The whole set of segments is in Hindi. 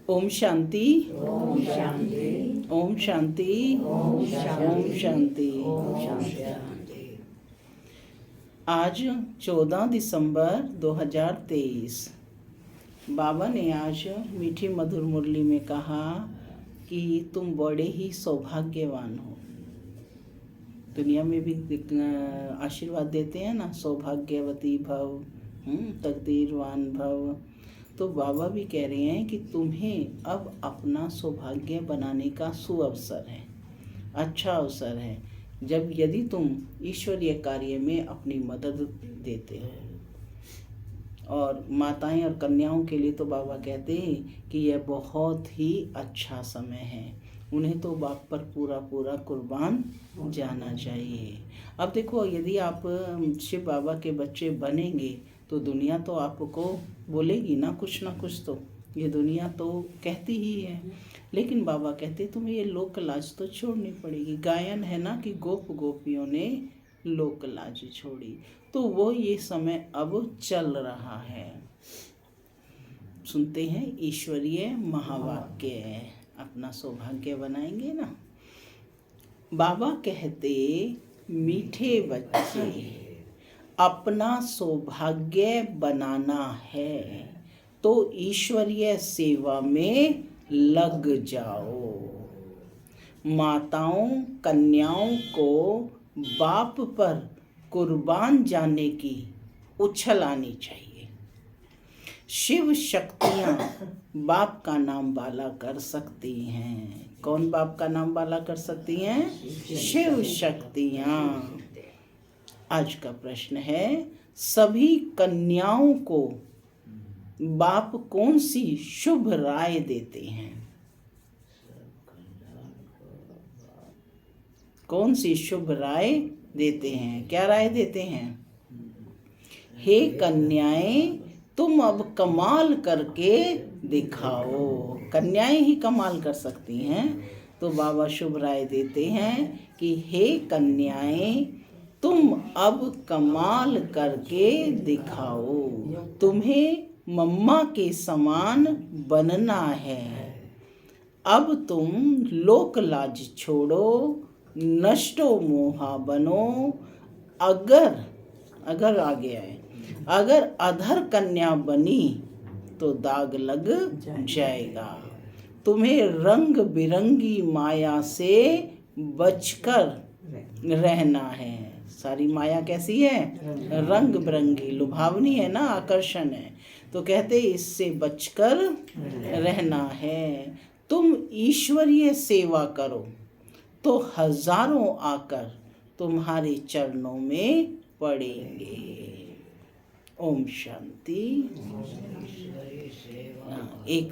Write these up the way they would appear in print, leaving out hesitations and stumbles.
ओम शांति, ओम शांति, ओम शांति, ओम ओम शांति। ओम शांति। आज 14 दिसंबर 2023। बाबा ने आज मीठी मधुर मुरली में कहा कि तुम बड़े ही सौभाग्यवान हो। दुनिया में भी आशीर्वाद देते हैं ना, सौभाग्यवती भव, तकदीरवान भव। तो बाबा भी कह रहे हैं कि तुम्हें अब अपना सौभाग्य बनाने का सुअवसर है, अच्छा अवसर है, जब यदि तुम ईश्वरीय कार्य में अपनी मदद देते हो। और माताएं और कन्याओं के लिए तो बाबा कहते हैं कि यह बहुत ही अच्छा समय है, उन्हें तो बाप पर पूरा पूरा कुर्बान जाना चाहिए। अब देखो, यदि आप शिव बाबा के बच्चे बनेंगे तो दुनिया तो आपको बोलेगी ना कुछ तो, ये दुनिया तो कहती ही है। लेकिन बाबा कहते तुम्हें ये लोक लाज तो छोड़नी पड़ेगी। गायन है ना कि गोप गोपियों ने लोक लाज छोड़ी, तो वो ये समय अब चल रहा है। सुनते हैं ईश्वरीय महावाक्य, अपना सौभाग्य बनाएंगे ना। बाबा कहते मीठे बच्चे, अपना सौभाग्य बनाना है तो ईश्वरीय सेवा में लग जाओ। माताओं कन्याओं को बाप पर कुर्बान जाने की उछल आनी चाहिए। शिव शक्तियाँ बाप का नाम बाला कर सकती हैं। कौन बाप का नाम बाला कर सकती हैं? शिव शक्तियाँ। आज का प्रश्न है, सभी कन्याओं को बाप कौन सी शुभ राय देते हैं? कौन सी शुभ राय देते हैं? क्या राय देते हैं? हे कन्याएं, तुम अब कमाल करके दिखाओ। कन्याएं ही कमाल कर सकती हैं, तो बाबा शुभ राय देते हैं कि हे कन्याएं, तुम अब कमाल करके दिखाओ। तुम्हें मम्मा के समान बनना है। अब तुम लोक लाज छोड़ो, नष्टो मोहा बनो। अगर आ गया है, अगर अधर कन्या बनी तो दाग लग जाएगा। तुम्हें रंग बिरंगी माया से बचकर रहना है। सारी माया कैसी है? रंग बिरंगी, लुभावनी है ना, आकर्षण है। तो कहते इससे बचकर रहना है। तुम ईश्वरीय सेवा करो तो हजारों आकर तुम्हारे चरणों में पड़ेंगे। ओम शांति। एक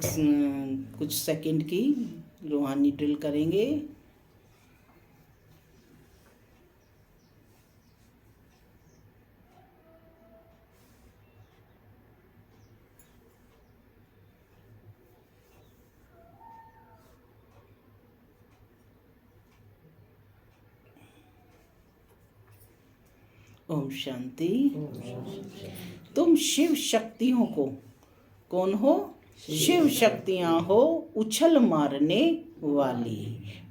कुछ सेकंड की रूहानी ड्रिल करेंगे। ओम शांति। तुम शिव शक्तियों को, कौन हो? शिव शक्तियां हो उछल मारने वाली।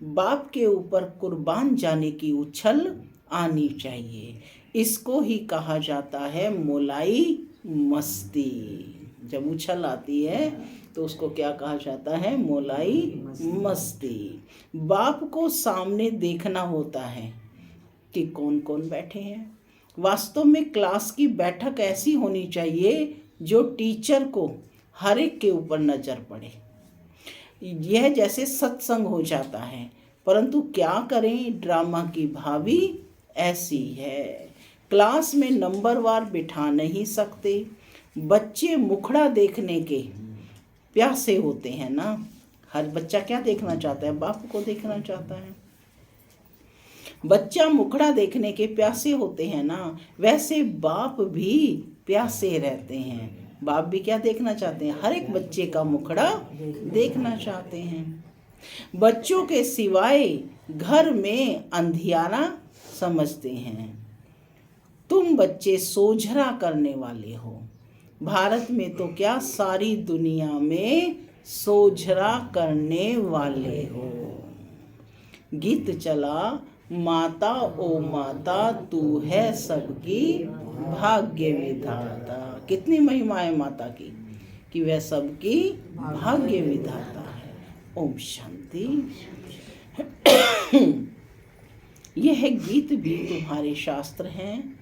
बाप के ऊपर कुर्बान जाने की उछल आनी चाहिए। इसको ही कहा जाता है मोलाई मस्ती। जब उछल आती है तो उसको क्या कहा जाता है? मोलाई मस्ती। बाप को सामने देखना होता है कि कौन कौन बैठे हैं। वास्तव में क्लास की बैठक ऐसी होनी चाहिए जो टीचर को हर एक के ऊपर नजर पड़े। यह जैसे सत्संग हो जाता है, परंतु क्या करें, ड्रामा की भावी ऐसी है। क्लास में नंबरवार बिठा नहीं सकते। बच्चे मुखड़ा देखने के प्यासे होते हैं ना। हर बच्चा क्या देखना चाहता है? बाप को देखना चाहता है। बच्चा मुखड़ा देखने के प्यासे होते हैं ना, वैसे बाप भी प्यासे रहते हैं। बाप भी क्या देखना चाहते हैं? हर एक बच्चे का मुखड़ा देखना चाहते हैं। बच्चों के सिवाय घर में अंधियारा समझते हैं। तुम बच्चे सोझरा करने वाले हो। भारत में तो क्या, सारी दुनिया में सोझरा करने वाले हो। गीत चला, माता ओ माता तू है सबकी भाग्य विधाता। कितनी महिमा है माता की कि वह सबकी भाग्य विधाता है। ओम शांति। यह गीत भी तुम्हारे शास्त्र हैं।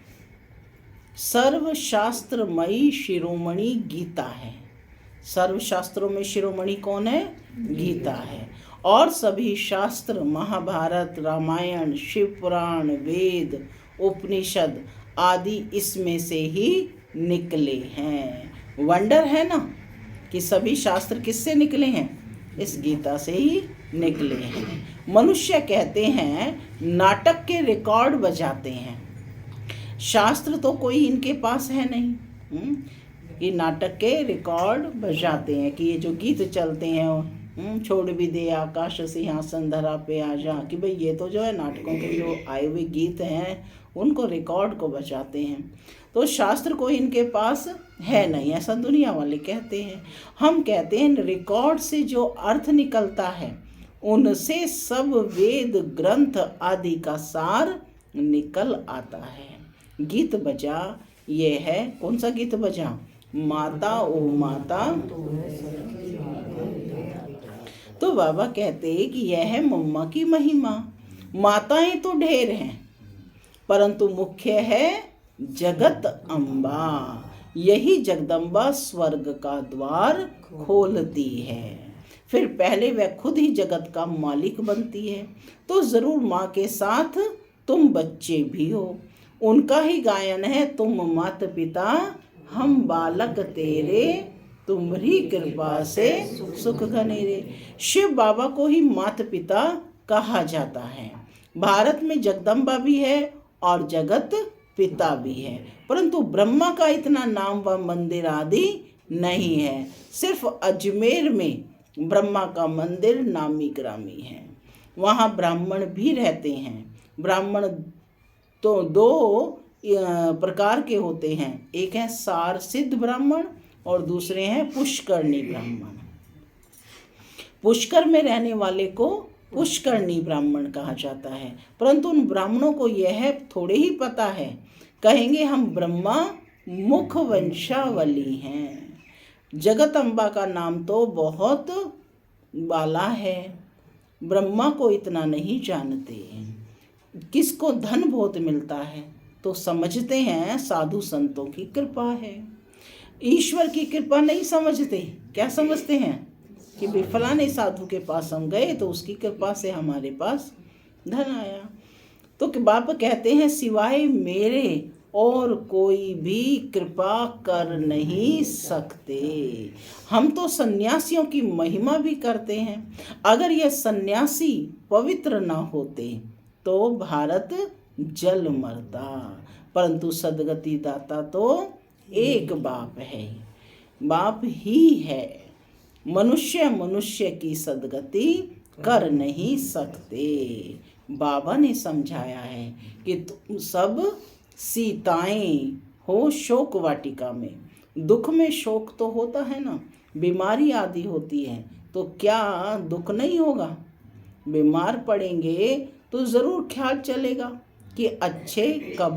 सर्व शास्त्रमयी शिरोमणि गीता है। सर्व शास्त्रों में शिरोमणि कौन है? गीता है। और सभी शास्त्र महाभारत, रामायण, शिव पुराण, वेद, उपनिषद आदि इसमें से ही निकले हैं। वंडर है ना कि सभी शास्त्र किससे निकले हैं? इस गीता से ही निकले हैं। मनुष्य कहते हैं नाटक के रिकॉर्ड बजाते हैं। शास्त्र तो कोई इनके पास है नहीं। ये नाटक के रिकॉर्ड बजाते हैं कि ये जो गीत चलते हैं, छोड़ भी दे आकाश सिंहासन धरा पे आ जा, कि भाई ये तो जो है नाटकों के जो आए हुए गीत हैं उनको रिकॉर्ड को बजाते हैं। तो शास्त्र कोई इनके पास है नहीं, ऐसा दुनिया वाले कहते हैं। हम कहते हैं रिकॉर्ड से जो अर्थ निकलता है उनसे सब वेद ग्रंथ आदि का सार निकल आता है। गीत बजा, ये है कौन सा गीत बजा? माता ओ माता। तो बाबा कहते कि यह है मम्मा की महिमा। माताएं तो ढेर हैं परंतु मुख्य है जगत अम्बा। यही जगदम्बा स्वर्ग का द्वार खोलती है। फिर पहले वह खुद ही जगत का मालिक बनती है। तो जरूर माँ के साथ तुम बच्चे भी हो। उनका ही गायन है, तुम माता पिता हम बालक तेरे, तुम्हारी कृपा से सुख घनेरे। शिव बाबा को ही माता पिता कहा जाता है। भारत में जगदम्बा भी है और जगत पिता भी है, परंतु ब्रह्मा का इतना नाम व मंदिर आदि नहीं है। सिर्फ अजमेर में ब्रह्मा का मंदिर नामी ग्रामी है। वहाँ ब्राह्मण भी रहते हैं। ब्राह्मण तो दो प्रकार के होते हैं, एक है सार सिद्ध ब्राह्मण और दूसरे हैं पुष्करणी ब्राह्मण। पुष्कर में रहने वाले को पुष्करणी ब्राह्मण कहा जाता है, परंतु उन ब्राह्मणों को यह थोड़े ही पता है, कहेंगे हम ब्रह्मा मुख वंशावली हैं। जगत अम्बा का नाम तो बहुत बाला है, ब्रह्मा को इतना नहीं जानते। किसको धन बहुत मिलता है तो समझते हैं साधु संतों की कृपा है। ईश्वर की कृपा नहीं समझते। क्या समझते हैं कि भाई फलाने साधु के पास हम गए तो उसकी कृपा से हमारे पास धन आया। तो बाबा कहते हैं सिवाय मेरे और कोई भी कृपा कर नहीं सकते। हम तो सन्यासियों की महिमा भी करते हैं। अगर ये सन्यासी पवित्र ना होते तो भारत जल मरता, परंतु सदगति दाता तो एक बाप है, बाप ही है। मनुष्य मनुष्य की सदगति कर नहीं सकते। बाबा ने समझाया है कि तुम सब सीताएं हो शोक वाटिका में। दुख में शोक तो होता है ना, बीमारी आदि होती है तो क्या दुख नहीं होगा? बीमार पड़ेंगे तो ज़रूर ख्याल चलेगा कि अच्छे कब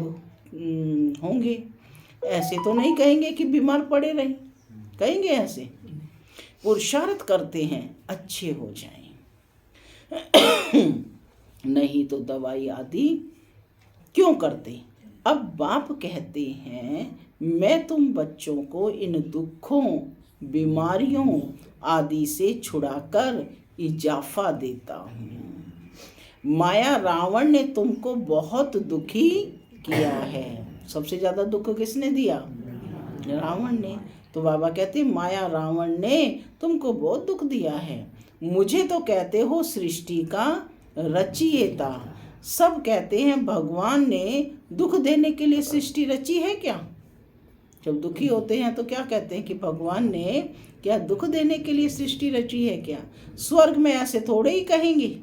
होंगे। ऐसे तो नहीं कहेंगे कि बीमार पड़े रहें, कहेंगे ऐसे? पुरुषार्थ करते हैं अच्छे हो जाएं। नहीं तो दवाई आदि क्यों करते? अब बाप कहते हैं मैं तुम बच्चों को इन दुखों बीमारियों आदि से छुड़ाकर इजाफा देता हूँ। माया रावण ने तुमको बहुत दुखी किया है। सबसे ज़्यादा दुख किसने दिया? रावण ने। तो बाबा कहते माया रावण ने तुमको बहुत दुख दिया है। मुझे तो कहते हो सृष्टि का रचयिता। सब कहते हैं भगवान ने दुख देने के लिए सृष्टि रची है क्या? जब दुखी होते हैं तो क्या कहते हैं कि भगवान ने क्या दुख देने के लिए सृष्टि रची है क्या? स्वर्ग में ऐसे थोड़े ही कहेंगे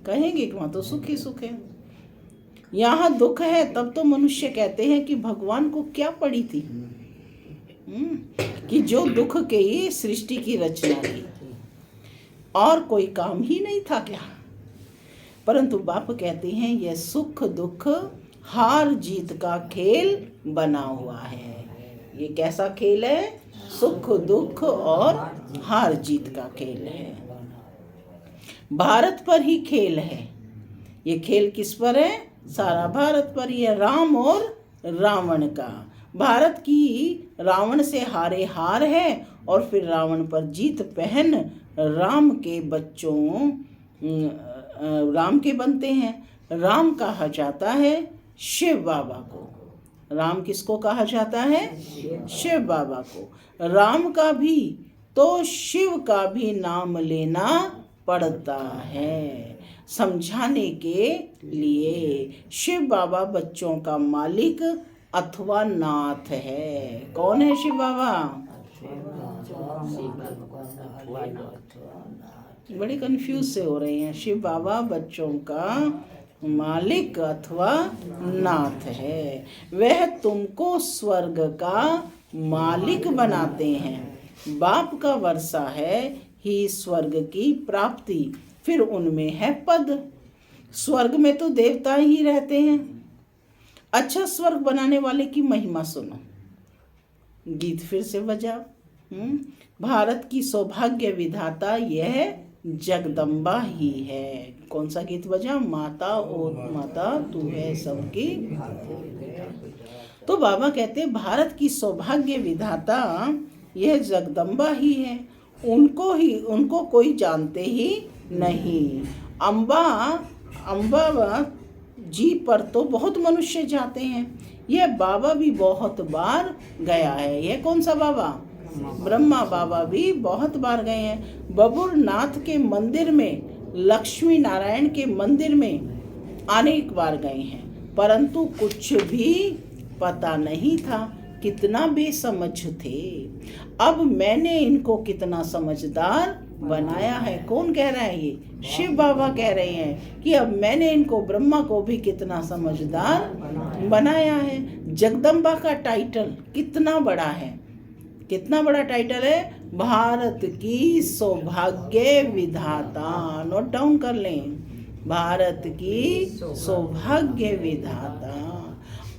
कि वहाँ तो सुख ही सुख है। यहाँ दुख है तब तो मनुष्य कहते हैं कि भगवान को क्या पड़ी थी कि जो दुख के ये सृष्टि की रचना की। और कोई काम ही नहीं था क्या? परंतु बाप कहते हैं यह सुख दुख हार जीत का खेल बना हुआ है। ये कैसा खेल है? सुख दुख और हार जीत का खेल है। भारत पर ही खेल है। ये खेल किस पर है? सारा भारत पर ही है, राम और रावण का। भारत की रावण से हारे हार है और फिर रावण पर जीत पहन राम के बच्चों राम के बनते हैं। राम कहा जाता है शिव बाबा को। राम किसको कहा जाता है? शिव बाबा को। राम का भी तो शिव का भी नाम लेना पड़ता है समझाने के लिए। शिव बाबा बच्चों का मालिक अथवा नाथ है। कौन है शिव बाबा? बड़े कंफ्यूज से हो रहे हैं। शिव बाबा बच्चों का मालिक अथवा नाथ है। वह तुमको स्वर्ग का मालिक बनाते हैं। बाप का वर्षा है ही स्वर्ग की प्राप्ति, फिर उनमें है पद। स्वर्ग में तो देवता ही रहते हैं। अच्छा, स्वर्ग बनाने वाले की महिमा सुनो। गीत फिर से बजाओ। भारत की सौभाग्य विधाता यह जगदम्बा ही है। कौन सा गीत बजा? माता ओ माता तू है सबकी। तो बाबा कहते हैं भारत की सौभाग्य विधाता यह जगदम्बा ही है। उनको कोई जानते ही नहीं। अम्बा जी पर तो बहुत मनुष्य जाते हैं। यह बाबा भी बहुत बार गया है। यह कौन सा बाबा? ब्रह्मा बाबा भी बहुत बार गए हैं। बबुर नाथ के मंदिर में, लक्ष्मी नारायण के मंदिर में अनेक बार गए हैं, परंतु कुछ भी पता नहीं था। कितना बेसमझ थे। अब मैंने इनको कितना समझदार बनाया है। कौन कह रहा है? ये शिव बाबा कह रहे हैं कि अब मैंने इनको, ब्रह्मा को भी कितना समझदार बनाया है। जगदम्बा का टाइटल कितना बड़ा है। कितना बड़ा टाइटल है? भारत की सौभाग्य विधाता। नोट डाउन कर लें, भारत की सौभाग्य विधाता।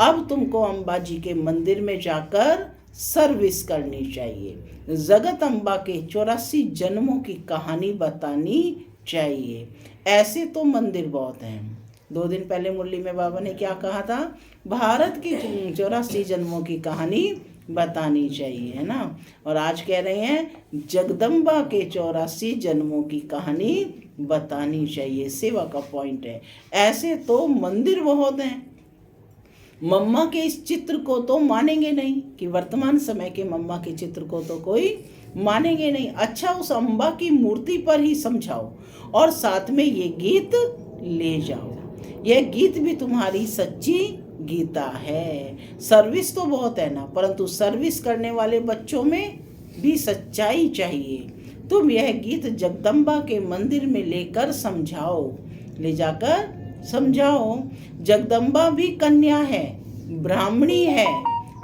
अब तुमको अम्बाजी के मंदिर में जाकर सर्विस करनी चाहिए। जगत अम्बा के 84 जन्मों की कहानी बतानी चाहिए। ऐसे तो मंदिर बहुत हैं। 2 दिन पहले मुरली में बाबा ने क्या कहा था? भारत की 84 जन्मों की कहानी बतानी चाहिए, है ना। और आज कह रहे हैं जगदम्बा के 84 जन्मों की कहानी बतानी चाहिए। सेवा का पॉइंट है। ऐसे तो मंदिर बहुत हैं। मम्मा के इस चित्र को तो मानेंगे नहीं कि वर्तमान समय के मम्मा के चित्र को तो कोई मानेंगे नहीं। अच्छा, उस अम्बा की मूर्ति पर ही समझाओ और साथ में ये गीत ले जाओ। यह गीत भी तुम्हारी सच्ची गीता है। सर्विस तो बहुत है ना, परंतु सर्विस करने वाले बच्चों में भी सच्चाई चाहिए। तुम यह गीत जगदम्बा के मंदिर में लेकर समझाओ, ले जाकर समझाओ। जगदम्बा भी कन्या है, ब्राह्मणी है।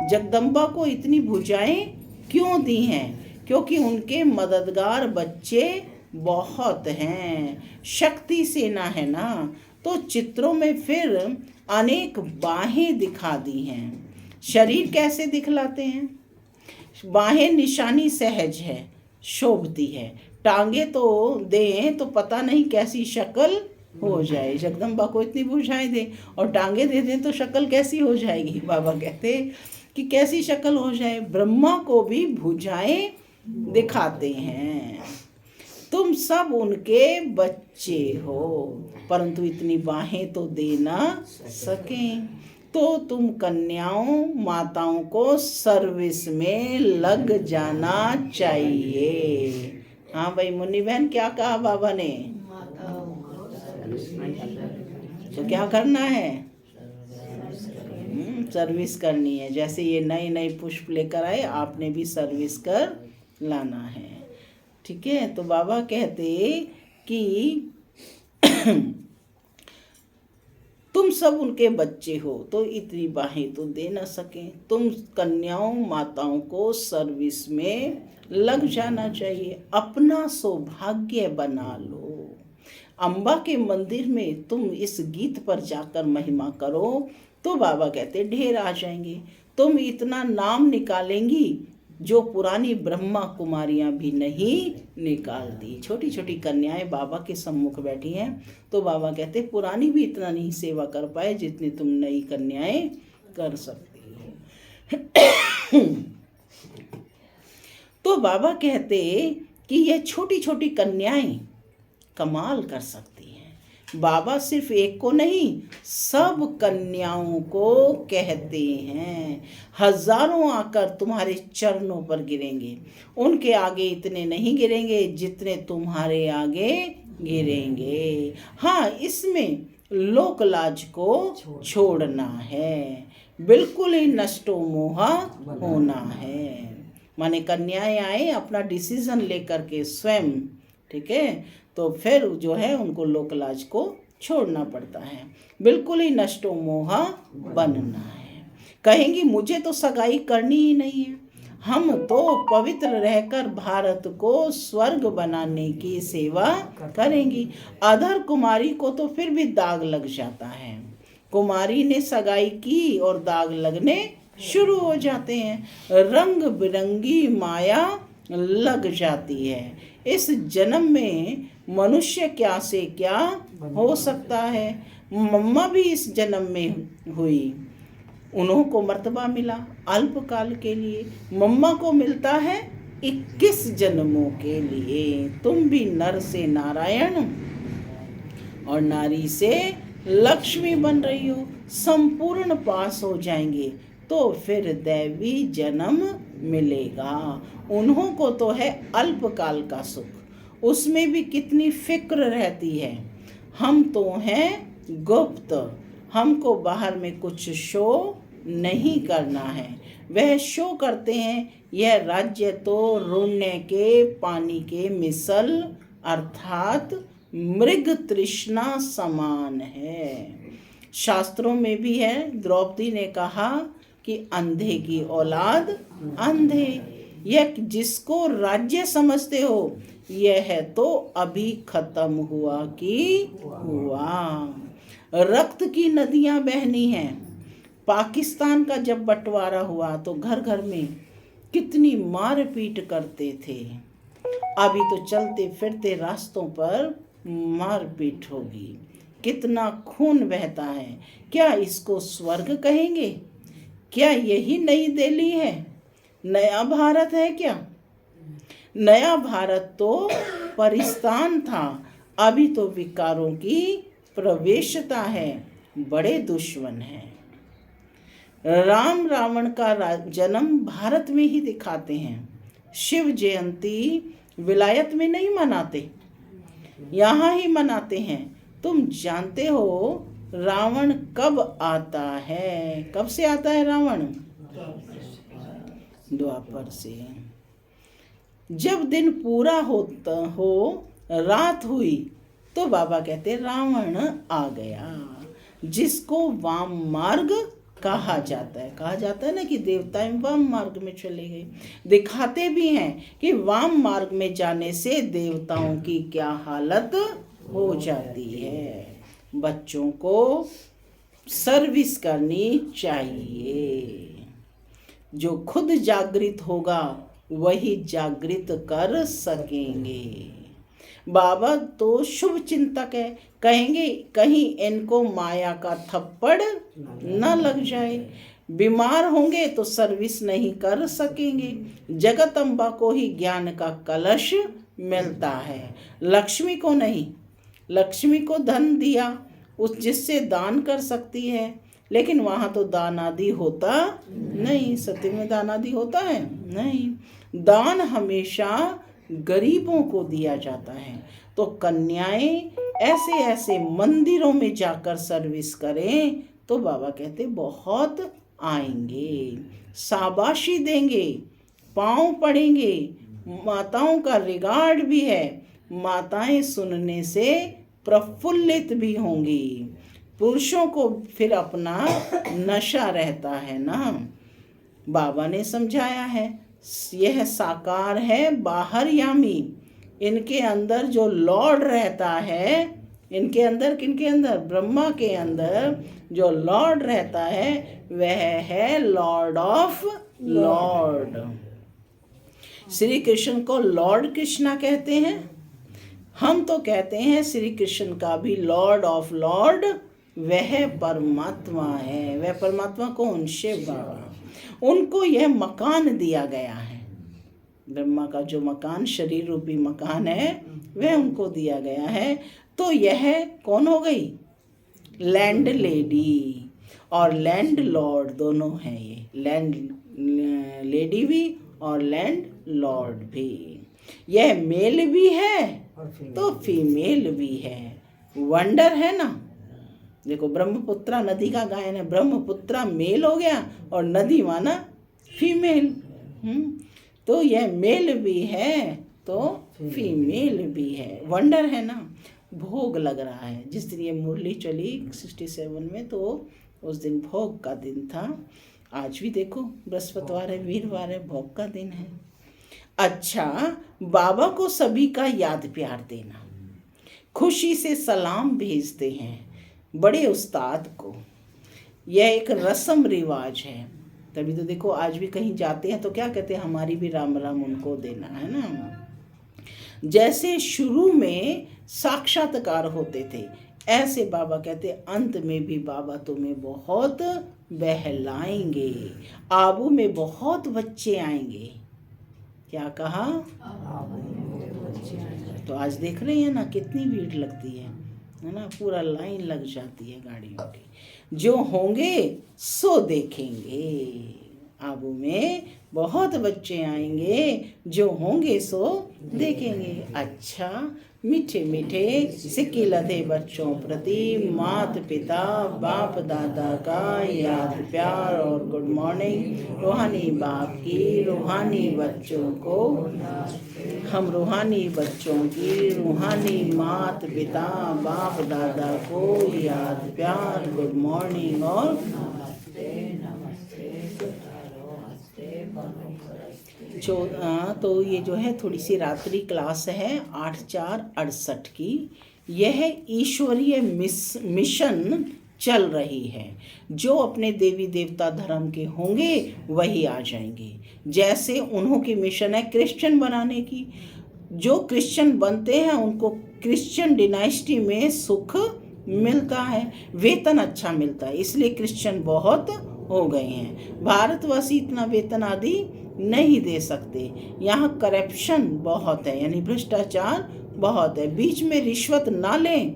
जगदम्बा को इतनी भुजाएं क्यों दी हैं? क्योंकि उनके मददगार बच्चे बहुत हैं। शक्ति सेना है ना, तो चित्रों में फिर अनेक बाहें दिखा दी हैं। शरीर कैसे दिखलाते हैं? बाहें निशानी सहज है, शोभती है। टांगे तो दें तो पता नहीं कैसी शक्ल हो जाए। जगदम्बा को इतनी भुजाएं दें और टांगे दे दें तो शक्ल कैसी हो जाएगी? बाबा कहते कि कैसी शक्ल हो जाए। ब्रह्मा को भी भुजाएं दिखाते हैं। तुम सब उनके बच्चे हो, परंतु इतनी बाहें तो दे ना सकें। तो तुम कन्याओं माताओं को सर्विस में लग जाना चाहिए। हाँ भाई मुन्नी बहन, क्या कहा बाबा ने? तो क्या करना है? सर्विस करनी है। जैसे ये नए नए पुष्प लेकर आए, आपने भी सर्विस कर लाना है। ठीक है। तो बाबा कहते कि तुम तुम सब उनके बच्चे हो तो इतनी बाहें तो दे न सकें। तुम कन्याओं माताओं को सर्विस में लग जाना चाहिए, अपना सौभाग्य बना लो। अम्बा के मंदिर में तुम इस गीत पर जाकर महिमा करो तो बाबा कहते ढेर आ जाएंगे। तुम इतना नाम निकालेंगी जो पुरानी ब्रह्मा कुमारियां भी नहीं निकालती। छोटी छोटी कन्याएं बाबा के सम्मुख बैठी हैं तो बाबा कहते पुरानी भी इतना नहीं सेवा कर पाए जितनी तुम नई कन्याएं कर सकती हो। तो बाबा कहते कि ये छोटी छोटी कन्याएं कमाल कर सकती हैं। बाबा सिर्फ एक को नहीं सब कन्याओं को कहते हैं। हजारों आकर तुम्हारे चरणों पर गिरेंगे, उनके आगे इतने नहीं गिरेंगे जितने तुम्हारे आगे गिरेंगे। हाँ, इसमें लोक लाज को छोड़ना है, बिल्कुल ही नष्टो मोहा होना है। माने कन्याएं आए अपना डिसीजन लेकर के स्वयं, ठीक है, तो फिर जो है उनको लोक लाज को छोड़ना पड़ता है, बिल्कुल ही नष्टो मोहा बनना है। कहेंगी मुझे तो सगाई करनी ही नहीं है, हम तो पवित्र रहकर भारत को स्वर्ग बनाने की सेवा करेंगी। अधर कुमारी को तो फिर भी दाग लग जाता है। कुमारी ने सगाई की और दाग लगने शुरू हो जाते हैं, रंग बिरंगी माया लग जाती है। इस जन्म में मनुष्य क्या से क्या हो सकता है। मम्मा भी इस जन्म में हुई, उन्हों को मर्तबा मिला अल्पकाल के लिए, मम्मा को मिलता है 21 जन्मों के लिए। तुम भी नर से नारायण और नारी से लक्ष्मी बन रही हो, संपूर्ण पास हो जाएंगे तो फिर दैवी जन्म मिलेगा। उन्हों को तो है अल्पकाल का सुख, उसमें भी कितनी फिक्र रहती है। हम तो हैं गुप्त, हमको बाहर में कुछ शो नहीं करना है। वह शो करते हैं यह राज्य तो रुण्य के पानी के मिसल अर्थात मृग तृष्णा समान है। शास्त्रों में भी है, द्रौपदी ने कहा कि अंधे की औलाद अंधे। यह जिसको राज्य समझते हो यह तो अभी खत्म हुआ कि हुआ। रक्त की नदियां बहनी हैं। पाकिस्तान का जब बंटवारा हुआ तो घर घर में कितनी मारपीट करते थे, अभी तो चलते फिरते रास्तों पर मारपीट होगी। कितना खून बहता है। क्या इसको स्वर्ग कहेंगे? क्या यही नई दिल्ली है? नया भारत है क्या? नया भारत तो परिस्तान था, अभी तो विकारों की प्रवेशता है, बड़े दुश्मन हैं। राम रावण का जन्म भारत में ही दिखाते हैं। शिव जयंती विलायत में नहीं मनाते, यहाँ ही मनाते हैं। तुम जानते हो रावण कब आता है? कब से आता है रावण? द्वापर से। जब दिन पूरा होता हो, रात हुई तो बाबा कहते रावण आ गया, जिसको वाम मार्ग कहा जाता है। कहा जाता है ना कि देवताएं वाम मार्ग में चले गए। दिखाते भी हैं कि वाम मार्ग में जाने से देवताओं की क्या हालत हो जाती है। बच्चों को सर्विस करनी चाहिए। जो खुद जागृत होगा वही जागृत कर सकेंगे। बाबा तो शुभ चिंतक है, कहेंगे कहीं इनको माया का थप्पड़ न लग जाए। बीमार होंगे तो सर्विस नहीं कर सकेंगे। जगत अम्बा को ही ज्ञान का कलश मिलता है, लक्ष्मी को नहीं। लक्ष्मी को धन दिया उस जिससे दान कर सकती है, लेकिन वहाँ तो दान आदि होता नहीं। सत्य में दान आदि होता है नहीं। दान हमेशा गरीबों को दिया जाता है। तो कन्याएं ऐसे ऐसे मंदिरों में जाकर सर्विस करें तो बाबा कहते बहुत आएंगे, शाबाशी देंगे, पाँव पड़ेंगे। माताओं का रिगार्ड भी है, माताएं सुनने से प्रफुल्लित भी होंगी। पुरुषों को फिर अपना नशा रहता है ना। बाबा ने समझाया है, यह साकार है बाहरयामी, इनके अंदर जो लॉर्ड रहता है, इनके अंदर, किनके अंदर? ब्रह्मा के अंदर जो लॉर्ड रहता है वह है Lord of Lord. Shri Krishna को लॉर्ड कृष्णा कहते हैं। हम तो कहते हैं श्री कृष्ण का भी लॉर्ड ऑफ लॉर्ड वह परमात्मा है। वह परमात्मा कौन? शिव बाबा। उनको यह मकान दिया गया है। ब्रह्मा का जो मकान, शरीर रूपी मकान है, वह उनको दिया गया है। तो यह कौन हो गई? लैंड लेडी और लैंड लॉर्ड दोनों हैं। ये लैंड लेडी भी और लैंड लॉर्ड भी। यह मेल भी है तो फीमेल भी है। वंडर है ना। देखो, ब्रह्मपुत्रा नदी का गायन है। ब्रह्मपुत्रा मेल हो गया और नदी माना फीमेल। तो यह मेल भी है तो फीमेल भी है। वंडर है ना। भोग लग रहा है। जिस दिन ये मुरली चली 67 में, तो उस दिन भोग का दिन था। आज भी देखो बृहस्पतिवार है, वीरवार है, भोग का दिन है। अच्छा, बाबा को सभी का याद प्यार देना, खुशी से सलाम भेजते हैं बड़े उस्ताद को। यह एक रस्म रिवाज है। तभी तो देखो आज भी कहीं जाते हैं तो क्या कहते हैं? हमारी भी राम राम उनको देना, है ना। जैसे शुरू में साक्षात्कार होते थे, ऐसे बाबा कहते अंत में भी बाबा तुम्हें बहुत बहलाएंगे। आबू में बहुत बच्चे आएंगे। क्या कहा? तो आज देख रहे हैं ना कितनी भीड़ लगती है ना। पूरा लाइन लग जाती है गाड़ियों की। जो होंगे सो देखेंगे। आबू में बहुत बच्चे आएंगे, जो होंगे सो देखेंगे। अच्छा, मीठे मीठे सिक्के लदे बच्चों प्रति माता पिता बाप दादा का याद प्यार और गुड मॉर्निंग। रूहानी बाप की रूहानी बच्चों को, हम रूहानी बच्चों की रूहानी माता पिता बाप दादा को याद प्यार गुड मॉर्निंग और तो ये जो है थोड़ी सी रात्रि क्लास है 8/4/68 की। यह ईश्वरीय मिशन चल रही है। जो अपने देवी देवता धर्म के होंगे वही आ जाएंगे। जैसे उन्हों की मिशन है क्रिश्चियन बनाने की। जो क्रिश्चियन बनते हैं उनको क्रिश्चियन डिनाइस्टी में सुख मिलता है, वेतन अच्छा मिलता है, इसलिए क्रिश्चियन बहुत हो गए हैं। भारतवासी इतना वेतन आदि नहीं दे सकते। यहाँ करप्शन बहुत है, यानी भ्रष्टाचार बहुत है। बीच में रिश्वत ना लें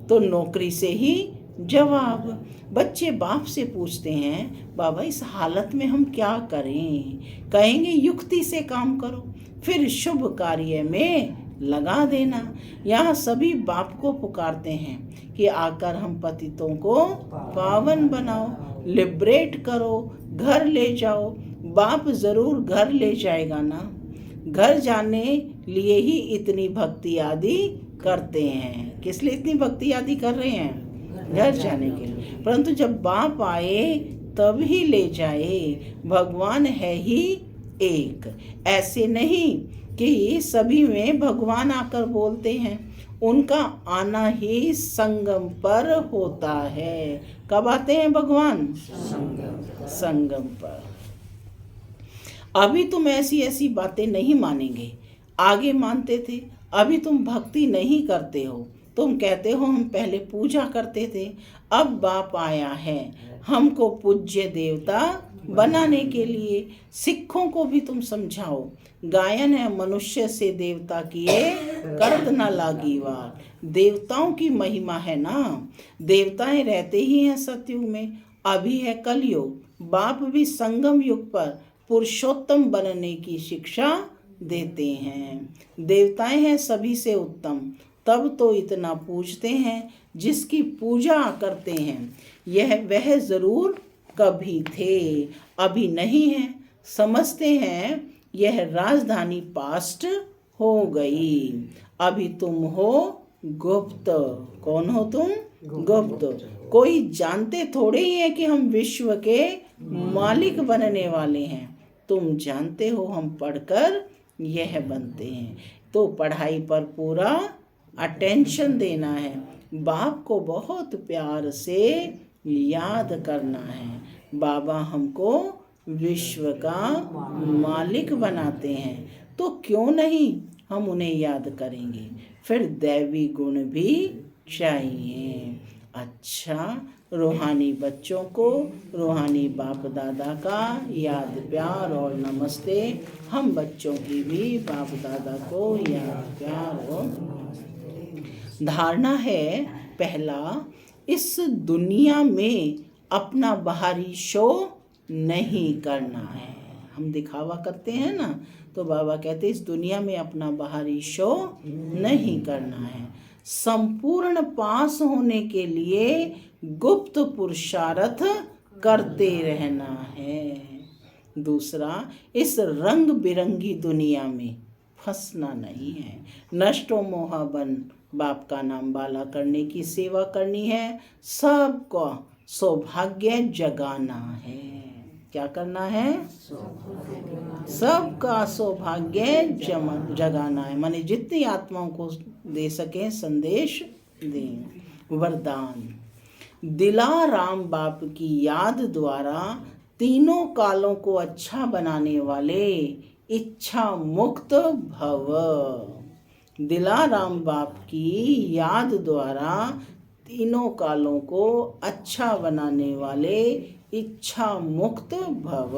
तो नौकरी से ही जवाब। बच्चे बाप से पूछते हैं, बाबा इस हालत में हम क्या करें? कहेंगे युक्ति से काम करो, फिर शुभ कार्य में लगा देना। यहाँ सभी बाप को पुकारते हैं कि आकर हम पतितों को पावन बनाओ, लिबरेट करो, घर ले जाओ। बाप जरूर घर ले जाएगा ना। घर जाने लिए ही इतनी भक्ति आदि करते हैं। किस लिए इतनी भक्ति आदि कर रहे हैं? घर जाने के लिए। परंतु जब बाप आए तब ही ले जाए। भगवान है ही एक। ऐसे नहीं कि सभी में भगवान आकर बोलते हैं। उनका आना ही संगम पर होता है। कब आते हैं भगवान? संगम पर। अभी तुम ऐसी ऐसी बातें नहीं मानेंगे, आगे मानते थे। अभी तुम भक्ति नहीं करते हो। तुम कहते हो हम पहले पूजा करते थे। अब बाप आया है हमको पूज्य देवता बनाने के लिए। सिखों को भी तुम समझाओ। गायन है मनुष्य से देवता किए करत न लागी वार। देवताओं की महिमा है ना। देवताएं रहते ही हैं सतयुग में। अभी है कलयुग। बाप भी संगम युग पर पुरुषोत्तम बनने की शिक्षा देते हैं। देवताएं हैं सभी से उत्तम, तब तो इतना पूजते हैं। जिसकी पूजा करते हैं यह वह जरूर कभी थे, अभी नहीं है। समझते हैं यह राजधानी पास्ट हो गई। अभी तुम हो गुप्त। कौन हो तुम? गुप्त। कोई जानते थोड़े ही है कि हम विश्व के मालिक बनने वाले हैं। तुम जानते हो हम पढ़कर यह बनते हैं। तो पढ़ाई पर पूरा अटेंशन देना है। बाप को बहुत प्यार से याद करना है। बाबा हमको विश्व का मालिक बनाते हैं, तो क्यों नहीं हम उन्हें याद करेंगे। फिर दैवी गुण भी चाहिए। अच्छा, रूहानी बच्चों को रूहानी बाप दादा का याद प्यार और नमस्ते। हम बच्चों की भी बाप दादा को याद प्यार और धारणा है। पहला, इस दुनिया में अपना बाहरी शो नहीं करना है। हम दिखावा करते हैं ना, तो बाबा कहते इस दुनिया में अपना बाहरी शो नहीं करना है। संपूर्ण पास होने के लिए गुप्त पुरुषार्थ करते रहना है। दूसरा, इस रंग बिरंगी दुनिया में फंसना नहीं है। नष्टो मोहा बन बाप का नाम बाला करने की सेवा करनी है। सबको सौभाग्य जगाना है। क्या करना है? सबका सौभाग्य जगाना है, माने जितनी आत्माओं को दे सकें संदेश दें। वरदान, दिलाराम बाप की याद द्वारा तीनों कालों को अच्छा बनाने वाले इच्छा मुक्त भव। दिलाराम बाप की याद द्वारा तीनों कालों को अच्छा बनाने वाले इच्छा मुक्त भव।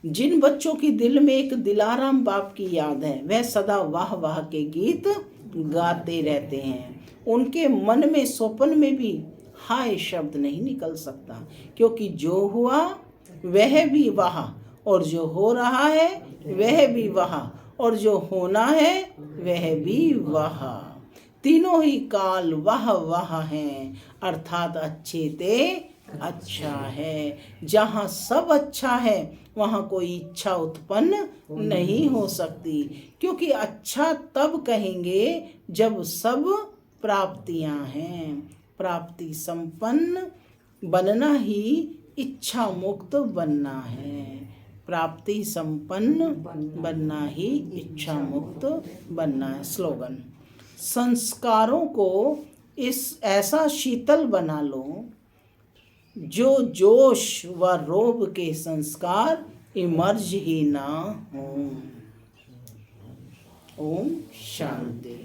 जिन बच्चों की दिल में एक दिलाराम बाप की याद है, वह सदा वाह वाह के गीत गाते रहते हैं। उनके मन में स्वप्न में भी हाय शब्द नहीं निकल सकता, क्योंकि जो हुआ वह भी वाह, और जो हो रहा है वह भी वाह, और जो होना है वह भी वाह। तीनों ही काल वाह वाह हैं, अर्थात अच्छे ते अच्छा है। जहाँ सब अच्छा है वहाँ कोई इच्छा उत्पन्न नहीं हो सकती, क्योंकि अच्छा तब कहेंगे जब सब प्राप्तियां हैं। प्राप्ति संपन्न बनना ही इच्छा मुक्त बनना है। प्राप्ति संपन्न बनना ही इच्छा मुक्त बनना है। स्लोगन, संस्कारों को इस ऐसा शीतल बना लो जो जोश व रोब के संस्कार इमर्ज ही ना हो। ओम शांति।